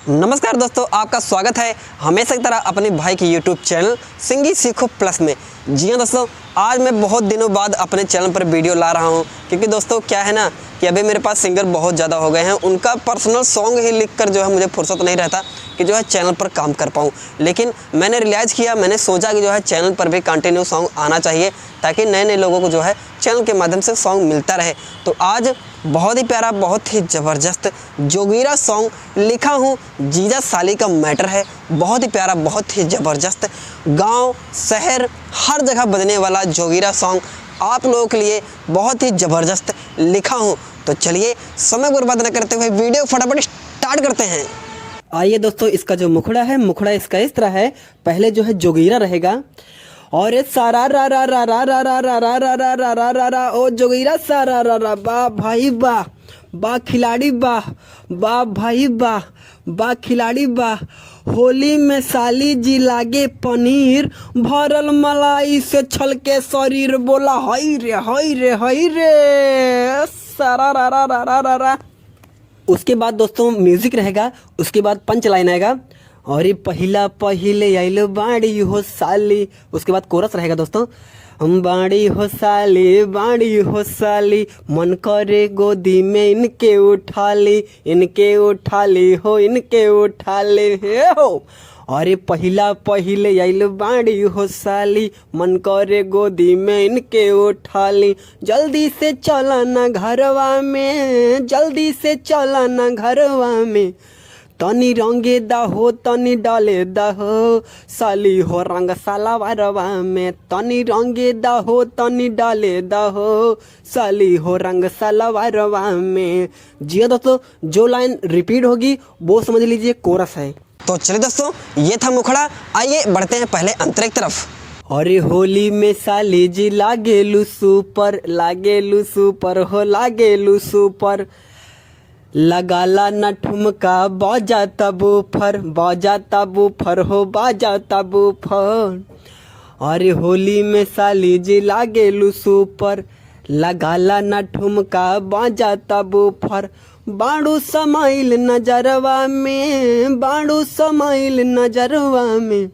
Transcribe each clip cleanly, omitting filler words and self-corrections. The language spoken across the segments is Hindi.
नमस्कार दोस्तों, आपका स्वागत है हमेशा की तरह अपने भाई की यूट्यूब चैनल सिंगी सीखो प्लस में। जी हाँ दोस्तों, आज मैं बहुत दिनों बाद अपने चैनल पर वीडियो ला रहा हूँ क्योंकि दोस्तों क्या है ना कि अभी मेरे पास सिंगर बहुत ज़्यादा हो गए हैं। उनका पर्सनल सॉन्ग ही लिखकर जो है मुझे फुर्सत नहीं रहता कि जो है चैनल पर काम कर पाऊँ। लेकिन मैंने रियलाइज़ किया, मैंने सोचा कि जो है चैनल पर भी कंटिन्यू सॉन्ग आना चाहिए ताकि नए नए लोगों को जो है चैनल के माध्यम से सॉन्ग मिलता रहे। तो आज बहुत ही प्यारा, बहुत ही ज़बरदस्त जोगीरा सॉन्ग लिखा हूँ। जीजा साली का मैटर है, बहुत ही प्यारा, बहुत ही ज़बरदस्त, गांव शहर हर जगह बजने वाला जोगीरा सॉन्ग आप लोगों के लिए बहुत ही ज़बरदस्त लिखा हूँ। तो चलिए समय बर्बाद न करते हुए वीडियो फटाफट स्टार्ट करते हैं। आइए दोस्तों, इसका जो मुखड़ा है, मुखड़ा इसका इस तरह है। पहले जो है जोगीरा रहेगा और ये सारा रा रा रा रा रा रा रा रा रा रा रा रा रा रा ओ जोगीरा सारा रा रा बा भाई बा बा खिलाड़ी बा बा भाई बा बा खिलाड़ी बा। होली में साली जी लागे पनीर, भरल मलाई से छलके शरीर, बोला हई रे हई रे हई रे सारा रा रा रा रा रा रा। उसके बाद दोस्तों म्यूजिक रहेगा, उसके बाद पंच लाइन आएगा और ये पहिला पहिले आइलो बाड़ी हो साली। उसके बाद कोरस रहेगा दोस्तों, हम बाड़ी हो साली, मन करे गोदी में इनके उठा ली, इनके उठा ली हो, इनके उठा ले हे हो। अरे पहिला पहिले आइल बाड़ी हो साली, मन करे गोदी में इनके उठा ली। जल्दी से चला ना घरवा में, जल्दी से चला ना घरवा में, तनी रंगे दा हो तनी डाले दा हो साली हो रंग साला वारवा में, तनी रंगे दा हो तनी डाले दा हो साली हो रंग साला वारवा में। जी हाँ दोस्तों, जो लाइन रिपीट होगी वो समझ लीजिए कोरस है। तो चलिए दोस्तों, ये था मुखड़ा, आइए बढ़ते हैं पहले अंतरे की तरफ। अरे होली में साली जी लागेलू सुपर, लागेलू सुपर हो, लागेलू सुपर, लगाला न ठुमका बजाता बूफर, बजाता बूफर हो, बजाता बूफर। अरे होली में साली जी लागेलू सुपर, लगाला न ठुमका बजाता बूफर। बाड़ू समाइल नजरवा में, बाड़ू समाइल नजरवा में,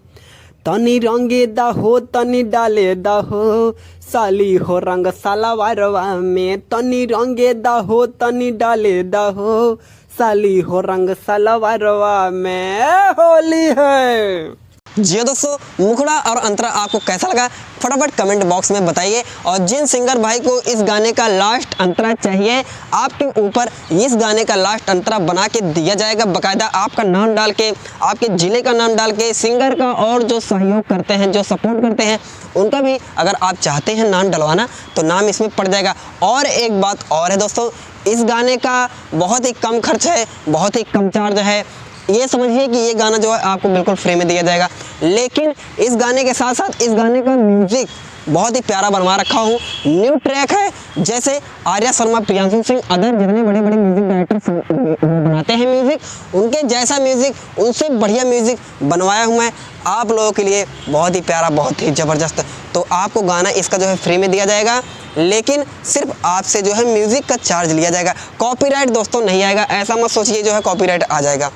तनी रंगे दा हो तनी डाले दा हो साली हो रंग साला वारवा में, तनी रंगे दा हो तनी डाले दा हो साली हो रंग साला वारवा में। होली है। जी हाँ दोस्तों, मुखड़ा और अंतरा आपको कैसा लगा फटाफट कमेंट बॉक्स में बताइए। और जिन सिंगर भाई को इस गाने का लास्ट अंतरा चाहिए, आपके ऊपर इस गाने का लास्ट अंतरा बना के दिया जाएगा। बाकायदा आपका नाम डाल के, आपके ज़िले का नाम डाल के, सिंगर का और जो सहयोग करते हैं, जो सपोर्ट करते हैं, उनका भी अगर आप चाहते हैं नाम डलवाना तो नाम इसमें पड़ जाएगा। और एक बात और है दोस्तों, इस गाने का बहुत ही कम खर्च है, बहुत ही कम चार्ज है। ये समझिए कि ये गाना जो है आपको बिल्कुल फ्री में दिया जाएगा। लेकिन इस गाने के साथ साथ इस गाने का म्यूजिक बहुत ही प्यारा बनवा रखा हूँ। न्यू ट्रैक है, जैसे आर्या शर्मा, प्रियांशु सिंह, अदर जितने बड़े बड़े म्यूजिक डायरेक्टर बनाते हैं म्यूजिक, उनके जैसा म्यूजिक, उनसे बढ़िया म्यूजिक बनवाया हूँ मैं आप लोगों के लिए। बहुत ही प्यारा, बहुत ही ज़बरदस्त। तो आपको गाना इसका जो है फ्री में दिया जाएगा, लेकिन सिर्फ आपसे जो है म्यूज़िक का चार्ज लिया जाएगा। कॉपीराइट दोस्तों नहीं आएगा, ऐसा मत सोचिए जो है कॉपीराइट आ जाएगा।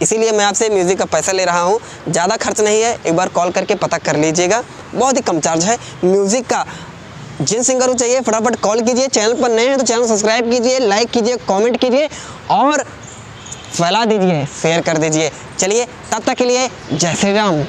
इसीलिए मैं आपसे म्यूज़िक का पैसा ले रहा हूँ, ज़्यादा खर्च नहीं है। एक बार कॉल करके पता कर लीजिएगा, बहुत ही कम चार्ज है म्यूज़िक का। जिन सिंगर को चाहिए फटाफट कॉल कीजिए। चैनल पर नए हैं तो चैनल सब्सक्राइब कीजिए, लाइक कीजिए, कमेंट कीजिए और फैला दीजिए, शेयर कर दीजिए। चलिए तब तक के लिए जय श्री राम।